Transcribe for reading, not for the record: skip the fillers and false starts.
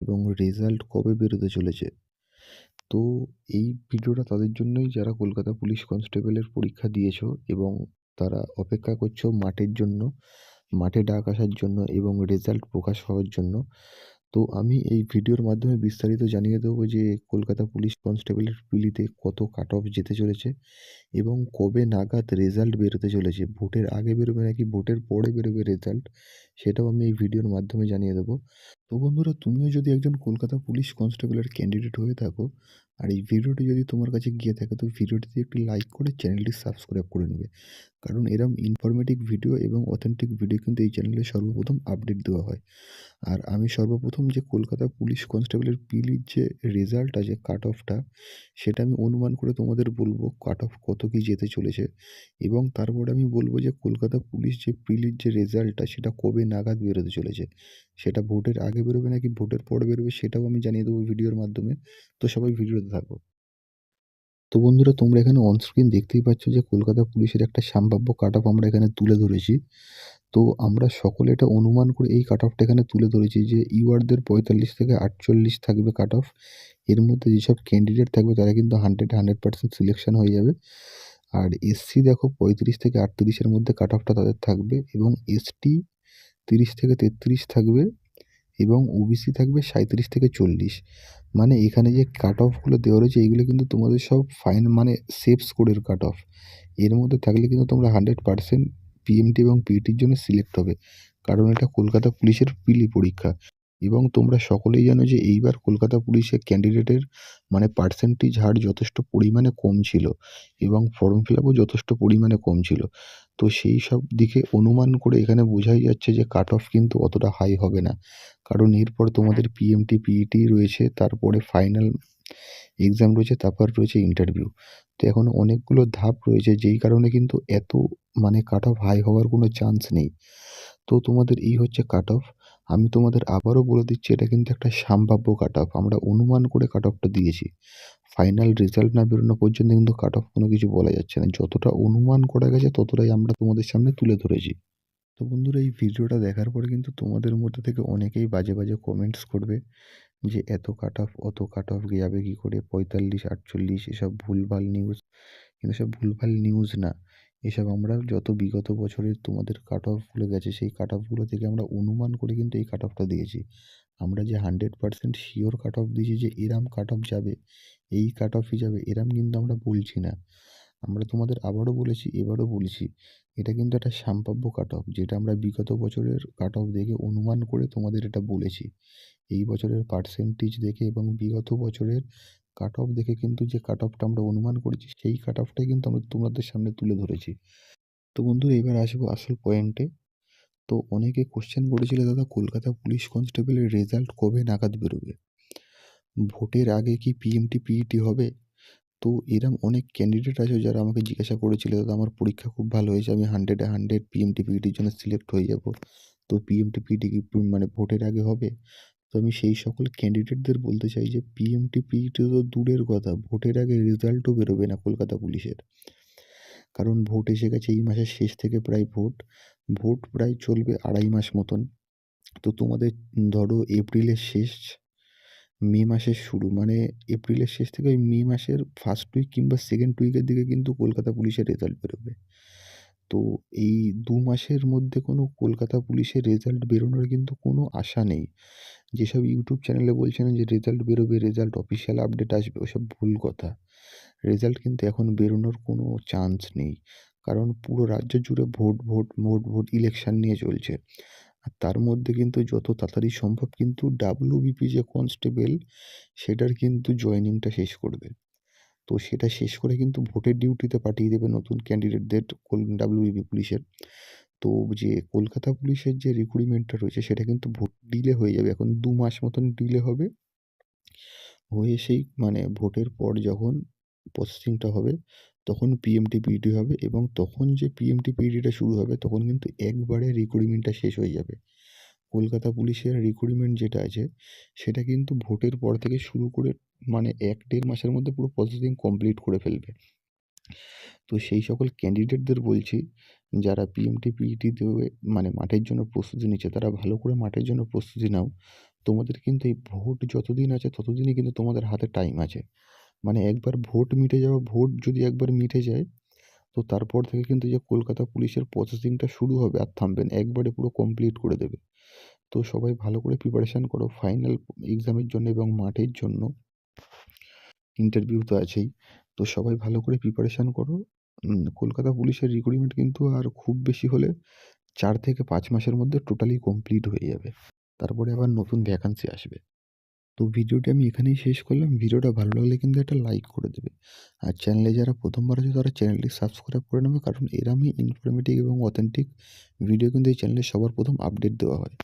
এবং রেজাল্ট কবে বেরোতে চলেছে। তো এই ভিডিওটা তাদের জন্যই যারা কলকাতা পুলিশ কনস্টেবলের পরীক্ষা দিয়েছো এবং তারা অপেক্ষা করছো মাঠের জন্য, মাঠে ডাক আসার জন্য এবং রেজাল্ট প্রকাশ হওয়ার জন্য। তো আমি এই ভিডিওর মাধ্যমে বিস্তারিত জানিয়ে দেবো যে কলকাতা পুলিশ কনস্টেবলের প্রিলিতে কত কাট অফ যেতে চলেছে এবং কবে নাগাদ রেজাল্ট বেরোতে চলেছে। ভোটের আগে বেরোবে নাকি ভোটের পরে বেরোবে রেজাল্ট, সেটাও আমি এই ভিডিওর মাধ্যমে জানিয়ে দেবো। তো বন্ধুরা, তুমিও যদি একজন কলকাতা পুলিশ কনস্টেবলের ক্যান্ডিডেট হয়ে থাকো আর এই ভিডিওটি যদি তোমার কাছে গিয়ে থাকে, তো ভিডিওটিতে একটি লাইক করে চ্যানেলটি সাবস্ক্রাইব করে নেবে। কারণ এরম ইনফরমেটিভ ভিডিও এবং অথেন্টিক ভিডিও কিন্তু এই চ্যানেলে সর্বপ্রথম আপডেট দেওয়া হয়। আর আমি সর্বপ্রথম যে কলকাতা পুলিশ কনস্টেবলের প্রিলির যে রেজাল্ট আছে কাট অফটা, সেটা আমি অনুমান করে তোমাদের বলবো কাট অফ কত কী যেতে চলেছে এবং তারপরে আমি বলবো যে কলকাতা পুলিশ যে প্রিলির যে রেজাল্টটা সেটা কবে নাগাদ বেরোতে চলেছে। সেটা ভোটের আগে বেরোবে নাকি ভোটের পরে বেরোবে সেটাও আমি জানিয়ে দেবো ভিডিওর মাধ্যমে। তো সবাই ভিডিওতে থাকো। তো বন্ধুরা, তোমরা এখানে অন স্ক্রিন দেখতেই পাচ্ছ যে কলকাতা পুলিশের একটা সম্ভাব্য কাট অফ আমরা এখানে তুলে ধরেছি। তো আমরা সকলে এটা অনুমান করে এই কাট অফটা এখানে তুলে ধরেছি যে ইউআরদের ৪৫ থেকে ৪৮ থাকবে কাট অফ। এর মধ্যে যেসব ক্যান্ডিডেট থাকবে তারা কিন্তু 100% সিলেকশন হয়ে যাবে। আর এসসি দেখো ৩৫ থেকে ৩৮ এর মধ্যে কাট অফটা তাদের থাকবে এবং এসটি ৩০ থেকে ৩৩ থাকবে এবং ওবিসি থাকবে ৩৭ থেকে ৪০। মানে এখানে যে কাট অফগুলো দেওয়া রয়েছে এইগুলো কিন্তু তোমাদের সব ফাইন মানে সেফ স্কোরের কাট অফ। এর মধ্যে থাকলে কিন্তু তোমরা 100% পিএমটি এবং পিইটির জন্য সিলেক্ট হবে। কারণ এটা কলকাতা পুলিশের প্রিলি পরীক্ষা এবং তোমরা সকলেই জানো যে এইবার কলকাতা পুলিশের ক্যান্ডিডেটের মানে পার্সেন্টেজ হার যথেষ্ট পরিমাণে কম ছিল এবং ফর্ম ফিল আপও যথেষ্ট পরিমাণে কম ছিল। তো সেই সব দিকে অনুমান করে এখানে বোঝাই যাচ্ছে যে কাট অফ কিন্তু অতটা হাই হবে না। কারণ এরপর তোমাদের পিএমটি, পিইটি রয়েছে, তারপরে ফাইনাল এক্সাম রয়েছে, তারপর রয়েছে ইন্টারভিউ। তো এখন অনেকগুলো ধাপ রয়েছে যেই কারণে কিন্তু এত মানে কাট অফ হাই হওয়ার কোনো চান্স নেই। তো তোমাদের এই হচ্ছে কাট অফ। আমি তোমাদের আবারও বলে দিচ্ছি এটা কিন্তু একটা সম্ভাব্য কাট অফ। আমরা অনুমান করে কাট অফটা দিয়েছি। ফাইনাল রেজাল্ট না বেরোনো পর্যন্ত কিন্তু কাট অফ কোনো কিছু বলা যাচ্ছে না। যতটা অনুমান করা গেছে ততটাই আমরা তোমাদের সামনে তুলে ধরেছি। তো বন্ধুরা, এই ভিডিওটা দেখার পরে কিন্তু তোমাদের মধ্যে থেকে অনেকেই বাজে, বাজে কমেন্টস করবে যে এত কাট অফ, অত কাট অফ যাবে কী করে? ৪৫, ৪৮ এসব ভুলভাল নিউজ। কিন্তু এসব ভুলভাল নিউজ না। এসব আমরা যত বিগত বছরের তোমাদের কাট অফগুলো গেছে সেই কাট অফগুলো থেকে আমরা অনুমান করে কিন্তু এই কাট অফটা দিয়েছি। আমরা যে 100% শিওর কাট অফ দিয়েছি যে এরম কাট অফ যাবে, এই কাট অফই যাবে এরম কিন্তু আমরা বলছি না। আমরা তোমাদের আবারও বলেছি, এবারও বলছি, এটা কিন্তু একটা সম্ভাব্য কাট অফ যেটা আমরা বিগত বছরের কাট অফ দেখে অনুমান করে তোমাদের এটা বলেছি। এই বছরের পার্সেন্টেজ দেখে এবং বিগত বছরের কাট অফ দেখে কিন্তু যে কাট অফটা আমরা অনুমান করেছি সেই কাট অফটাই কিন্তু আমরা তোমাদের সামনে তুলে ধরেছি। তো বন্ধুরা, এবার আসবো আসল পয়েন্টে। তো অনেকে কোশ্চেন করেছিল, দাদা কলকাতা পুলিশ কনস্টেবলের রেজাল্ট কবে নাগাদ বেরোবে? ভোটের আগে কি পিএমটি, পিইটি হবে? তো এরম অনেক ক্যান্ডিডেট আছে যারা আমাকে জিজ্ঞাসা করেছিল, দাদা আমার পরীক্ষা খুব ভালো হয়েছে, আমি 100-এ 100 পিএমটি, পিইটির জন্য সিলেক্ট হয়ে যাব। তো পিএমটি, পিইটি কি মানে ভোটের আগে হবে? তো আমি সেই সকল ক্যান্ডিডেটদের বলতে চাই যে পিএমটি, পিইটি তো দূরের কথা, ভোটের আগে রেজাল্টও বেরোবে না কলকাতা পুলিশের। কারণ ভোট এসে গেছে, এই মাসের শেষ থেকে প্রায় ভোট। ভোট প্রায় চলবে ২.৫ মাস মতন। তো তোমাদের ধরো এপ্রিলের শেষ, মে মাসের শুরু, মানে এপ্রিলের শেষ থেকে ওই মে মাসের ফার্স্ট উইক কিংবা সেকেন্ড উইকের দিকে কিন্তু কলকাতা পুলিশের রেজাল্ট বেরোবে। তো এই ২ মাসের মধ্যে কোনো কলকাতা পুলিশের রেজাল্ট বেরোনোর কিন্তু কোনো আশা নেই। যেসব ইউটিউব চ্যানেলে বলছেন যে রেজাল্ট বেরোবে, রেজাল্ট অফিসিয়াল আপডেট আসবে, ওসব ভুল কথা। রেজাল্ট কিন্তু এখন বেরোনোর কোনো চান্স নেই। কারণ পুরো রাজ্য জুড়ে vote, vote, vote, vote election নিয়ে চলছে। আর তার মধ্যে কিন্তু যত তাড়াতাড়ি সম্ভব কিন্তু ডাব্লিউবিপি যে কনস্টেবল সেটার কিন্তু জয়েনিংটা শেষ করবে। তো সেটা শেষ করে কিন্তু ভোটের ডিউটিতে পাঠিয়ে দেবে নতুন ক্যান্ডিডেটদের ডাব্লিউবিপি পুলিশের। তো যে কলকাতা পুলিশের যে রিক্রুটমেন্টটা রয়েছে সেটা কিন্তু ভোট ডিলে হয়ে যাবে। এখন ২ মাস মতন ডিলে হবে। হয়ে সেই মানে ভোটের পর যখন প্রসেসিংটা হবে তখন পিএমটি, পিইটি হবে এবং তখন যে পিএমটি, পিইটিটা শুরু হবে তখন কিন্তু একবারে রিক্রুটমেন্টটা শেষ হয়ে যাবে। কলকাতা পুলিশের রিক্রুটমেন্ট যেটা আছে সেটা কিন্তু ভোটের পর থেকে শুরু করে মানে ১-১.৫ মাসের মধ্যে পুরো প্রসেসিং কমপ্লিট করে ফেলবে। তো সেই সকল ক্যান্ডিডেটদের বলছি যারা পিএমটি, পিইটি দেবে মানে মাঠের জন্য প্রস্তুতি নিচ্ছে তারা ভালো করে মাঠের জন্য প্রস্তুতি নাও। তোমাদের কিন্তু এই ভোট যতদিন আছে ততদিনই কিন্তু তোমাদের হাতে টাইম আছে। মানে একবার ভোট মিটে যাওয়া, ভোট যদি একবার মিটে যায়, তো তারপর থেকে কিন্তু যে কলকাতা পুলিশের প্রসেসিংটা শুরু হবে আর থামবে না। একবারে পুরো কমপ্লিট করে দেবে। তো সবাই ভালো করে প্রিপারেশন করো ফাইনাল এক্সামের জন্য এবং মাঠের জন্য। ইন্টারভিউ তো আছেই। তো সবাই ভালো করে প্রিপারেশন করো। কলকাতা পুলিশের রিক্রুটমেন্ট কিন্তু আর খুব বেশি হলে 4 থেকে 5 মাসের মধ্যে টোটালি কমপ্লিট হয়ে যাবে। তারপরে আবার নতুন ভ্যাকান্সি আসবে। তো ভিডিওটি আমি এখানেই শেষ করলাম। ভিডিওটা ভালো লাগলে কিন্তু একটা লাইক করে দেবে। আর চ্যানেলে যারা প্রথমবার আছে তারা চ্যানেলটি সাবস্ক্রাইব করে নেবে, কারণ এরমই ইনফরমেটিভ এবং অথেন্টিক ভিডিও কিন্তু এই চ্যানেলে সবার প্রথম আপডেট দেওয়া হয়।